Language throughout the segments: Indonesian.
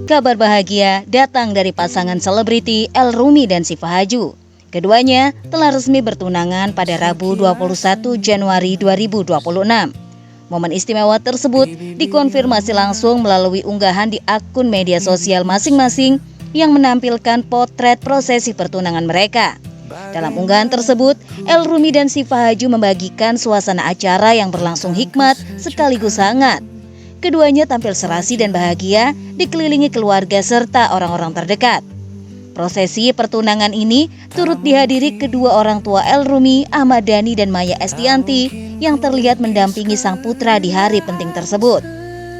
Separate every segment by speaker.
Speaker 1: Kabar bahagia datang dari pasangan selebriti El Rumi dan Syifa Haju. Keduanya telah resmi bertunangan pada Rabu 21 Januari 2026. Momen istimewa tersebut dikonfirmasi langsung melalui unggahan di akun media sosial masing-masing yang menampilkan potret prosesi pertunangan mereka. Dalam unggahan tersebut, El Rumi dan Syifa Haju membagikan suasana acara yang berlangsung hikmat sekaligus hangat. Keduanya tampil serasi dan bahagia dikelilingi keluarga serta orang-orang terdekat. Prosesi pertunangan ini turut dihadiri kedua orang tua El Rumi, Ahmad Dhani dan Maya Estianty yang terlihat mendampingi sang putra di hari penting tersebut.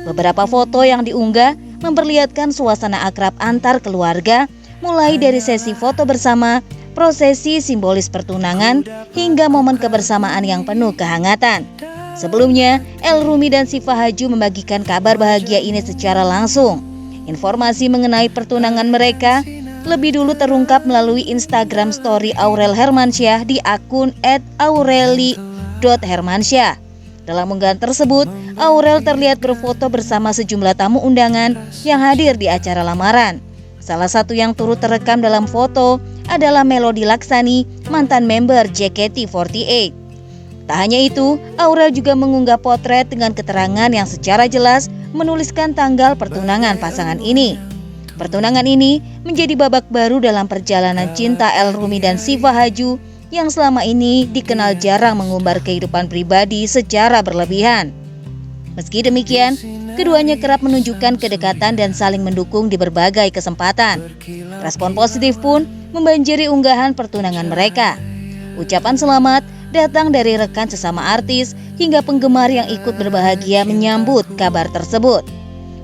Speaker 1: Beberapa foto yang diunggah memperlihatkan suasana akrab antar keluarga, mulai dari sesi foto bersama, prosesi simbolis pertunangan, hingga momen kebersamaan yang penuh kehangatan. Sebelumnya, El Rumi dan Syifa Haju membagikan kabar bahagia ini secara langsung. Informasi mengenai pertunangan mereka lebih dulu terungkap melalui Instagram story Aurel Hermansyah di akun @aureli.hermansyah. Dalam unggahan tersebut, Aurel terlihat berfoto bersama sejumlah tamu undangan yang hadir di acara lamaran. Salah satu yang turut terekam dalam foto adalah Melody Laksani, mantan member JKT48. Tak hanya itu, Aurel juga mengunggah potret dengan keterangan yang secara jelas menuliskan tanggal pertunangan pasangan ini. Pertunangan ini menjadi babak baru dalam perjalanan cinta El Rumi dan Syifa Haju yang selama ini dikenal jarang mengumbar kehidupan pribadi secara berlebihan. Meski demikian, keduanya kerap menunjukkan kedekatan dan saling mendukung di berbagai kesempatan. Respon positif pun membanjiri unggahan pertunangan mereka. Ucapan selamat datang dari rekan sesama artis hingga penggemar yang ikut berbahagia menyambut kabar tersebut.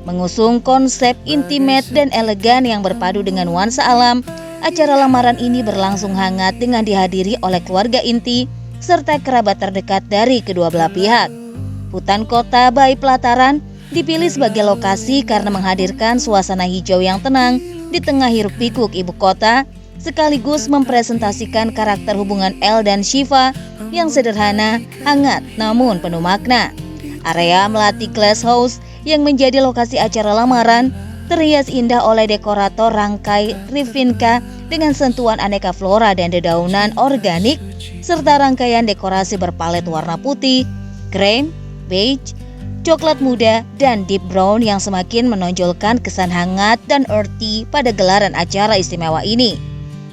Speaker 1: Mengusung konsep intimate dan elegan yang berpadu dengan nuansa alam, acara lamaran ini berlangsung hangat dengan dihadiri oleh keluarga inti serta kerabat terdekat dari kedua belah pihak. Hutan Kota Bayi Pelataran dipilih sebagai lokasi karena menghadirkan suasana hijau yang tenang di tengah hiruk-pikuk ibu kota, sekaligus mempresentasikan karakter hubungan El dan Syifa yang sederhana, hangat, namun penuh makna. Area Melati Glass House yang menjadi lokasi acara lamaran terhias indah oleh dekorator Rangkai Rivinka dengan sentuhan aneka flora dan dedaunan organik, serta rangkaian dekorasi berpalet warna putih, krem, beige, coklat muda, dan deep brown yang semakin menonjolkan kesan hangat dan earthy pada gelaran acara istimewa ini.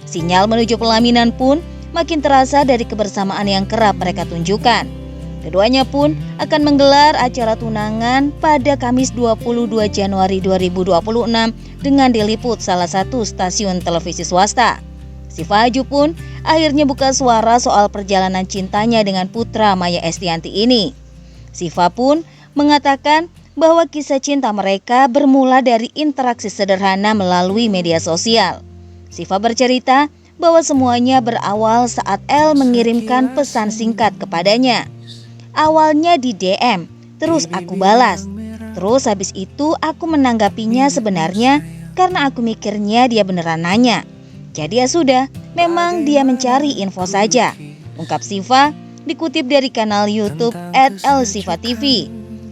Speaker 1: Sinyal menuju pelaminan pun makin terasa dari kebersamaan yang kerap mereka tunjukkan. Keduanya pun akan menggelar acara tunangan pada Kamis 22 Januari 2026 dengan diliput salah satu stasiun televisi swasta. Syifa Haju pun akhirnya buka suara soal perjalanan cintanya dengan putra Maya Estianty ini. Syifa pun mengatakan bahwa kisah cinta mereka bermula dari interaksi sederhana melalui media sosial. Syifa bercerita bahwa semuanya berawal saat El mengirimkan pesan singkat kepadanya. Awalnya di DM, terus aku balas. Terus habis itu aku menanggapinya sebenarnya karena aku mikirnya dia beneran nanya. Jadi ya sudah, memang dia mencari info saja, ungkap Syifa dikutip dari kanal YouTube @elsyifatv.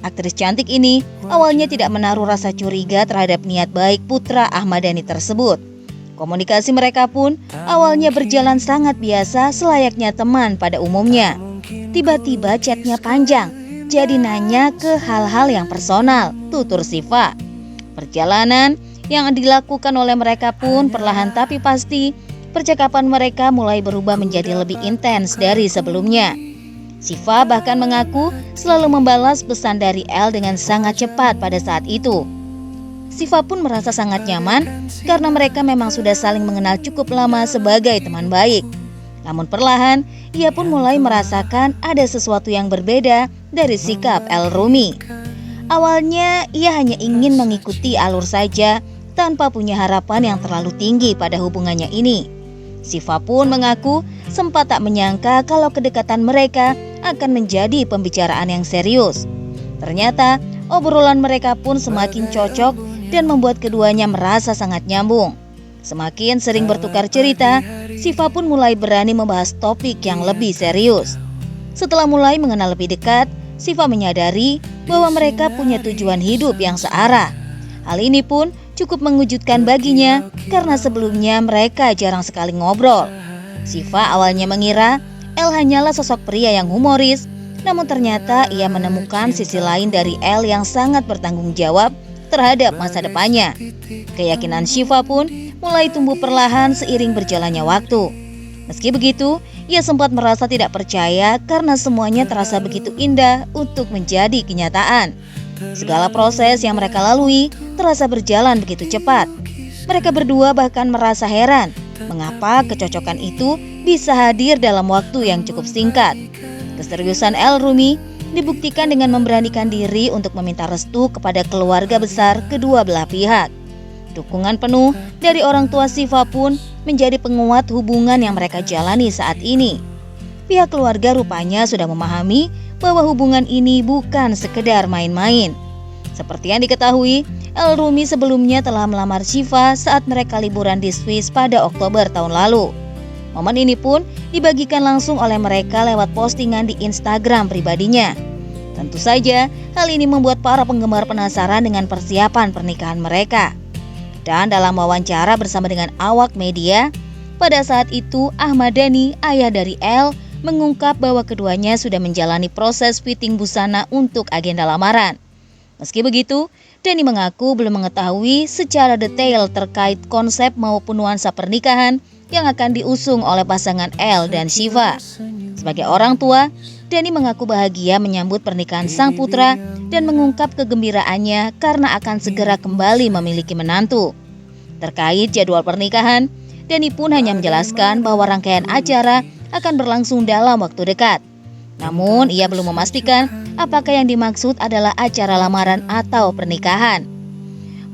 Speaker 1: Aktris cantik ini awalnya tidak menaruh rasa curiga terhadap niat baik putra Ahmad Dhani tersebut. Komunikasi mereka pun awalnya berjalan sangat biasa selayaknya teman pada umumnya. Tiba-tiba chatnya panjang, jadi nanya ke hal-hal yang personal, tutur Syifa. Perjalanan yang dilakukan oleh mereka pun perlahan tapi pasti, percakapan mereka mulai berubah menjadi lebih intens dari sebelumnya. Syifa bahkan mengaku selalu membalas pesan dari El dengan sangat cepat pada saat itu. Syifa pun merasa sangat nyaman karena mereka memang sudah saling mengenal cukup lama sebagai teman baik. Namun perlahan, ia pun mulai merasakan ada sesuatu yang berbeda dari sikap El Rumi. Awalnya, ia hanya ingin mengikuti alur saja tanpa punya harapan yang terlalu tinggi pada hubungannya ini. Syifa pun mengaku sempat tak menyangka kalau kedekatan mereka akan menjadi pembicaraan yang serius. Ternyata, obrolan mereka pun semakin cocok dan membuat keduanya merasa sangat nyambung. Semakin sering bertukar cerita, Syifa pun mulai berani membahas topik yang lebih serius. Setelah mulai mengenal lebih dekat, Syifa menyadari bahwa mereka punya tujuan hidup yang searah. Hal ini pun cukup mengejutkan baginya karena sebelumnya mereka jarang sekali ngobrol. Syifa awalnya mengira El hanyalah sosok pria yang humoris, namun ternyata ia menemukan sisi lain dari El yang sangat bertanggung jawab terhadap masa depannya. Keyakinan Syifa pun mulai tumbuh perlahan seiring berjalannya waktu. Meski begitu, ia sempat merasa tidak percaya karena semuanya terasa begitu indah untuk menjadi kenyataan. Segala proses yang mereka lalui terasa berjalan begitu cepat. Mereka berdua bahkan merasa heran mengapa kecocokan itu bisa hadir dalam waktu yang cukup singkat. Keseriusan El Rumi dibuktikan dengan memberanikan diri untuk meminta restu kepada keluarga besar kedua belah pihak. Dukungan penuh dari orang tua Syifa pun menjadi penguat hubungan yang mereka jalani saat ini. Pihak keluarga rupanya sudah memahami bahwa hubungan ini bukan sekedar main-main. Seperti yang diketahui, El Rumi sebelumnya telah melamar Syifa saat mereka liburan di Swiss pada Oktober tahun lalu. Momen ini pun dibagikan langsung oleh mereka lewat postingan di Instagram pribadinya. Tentu saja, hal ini membuat para penggemar penasaran dengan persiapan pernikahan mereka. Dan dalam wawancara bersama dengan awak media, pada saat itu Ahmad Dhani, ayah dari El, mengungkap bahwa keduanya sudah menjalani proses fitting busana untuk agenda lamaran. Meski begitu, Dhani mengaku belum mengetahui secara detail terkait konsep maupun nuansa pernikahan yang akan diusung oleh pasangan El dan Syifa. Sebagai orang tua, Dhani mengaku bahagia menyambut pernikahan sang putra dan mengungkap kegembiraannya karena akan segera kembali memiliki menantu. Terkait jadwal pernikahan, Dhani pun hanya menjelaskan bahwa rangkaian acara akan berlangsung dalam waktu dekat. Namun, ia belum memastikan apakah yang dimaksud adalah acara lamaran atau pernikahan.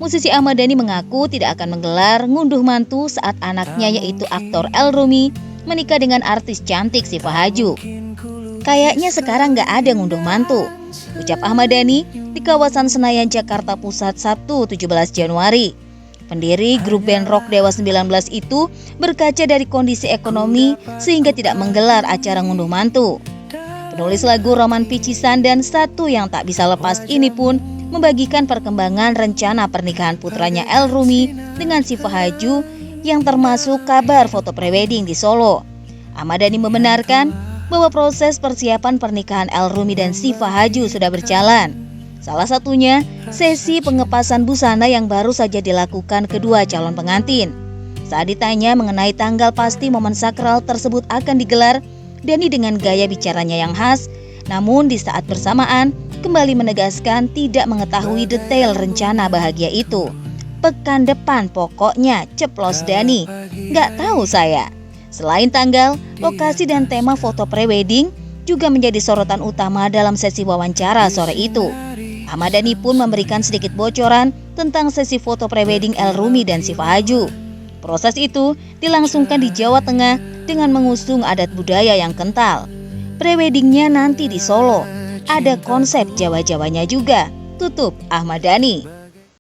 Speaker 1: Musisi Ahmad Dhani mengaku tidak akan menggelar ngunduh mantu saat anaknya yaitu aktor El Rumi menikah dengan artis cantik Syifa Haju. Kayaknya sekarang gak ada ngunduh mantu, ucap Ahmad Dhani di kawasan Senayan, Jakarta Pusat, Sabtu 17 Januari. Pendiri grup band rock Dewa 19 itu berkaca dari kondisi ekonomi sehingga tidak menggelar acara ngunduh mantu. Penulis lagu Roman Picisan dan Satu Yang Tak Bisa Lepas ini pun membagikan perkembangan rencana pernikahan putranya El Rumi dengan Syifa Haju yang termasuk kabar foto prewedding di Solo. Ahmad Dhani membenarkan bahwa proses persiapan pernikahan El Rumi dan Syifa Haju sudah berjalan. Salah satunya sesi pengepasan busana yang baru saja dilakukan kedua calon pengantin. Saat ditanya mengenai tanggal pasti momen sakral tersebut akan digelar, Dhani dengan gaya bicaranya yang khas, namun di saat bersamaan kembali menegaskan tidak mengetahui detail rencana bahagia itu. Pekan depan pokoknya, ceplos Dhani. Gak tahu saya. Selain tanggal, lokasi dan tema foto prewedding juga menjadi sorotan utama dalam sesi wawancara sore itu. Ahmad Dhani pun memberikan sedikit bocoran tentang sesi foto prewedding El Rumi dan Syifa Haju. Proses itu dilangsungkan di Jawa Tengah dengan mengusung adat budaya yang kental. Preweddingnya nanti di Solo. Ada konsep Jawa-Jawanya juga, tutup Ahmad Dhani.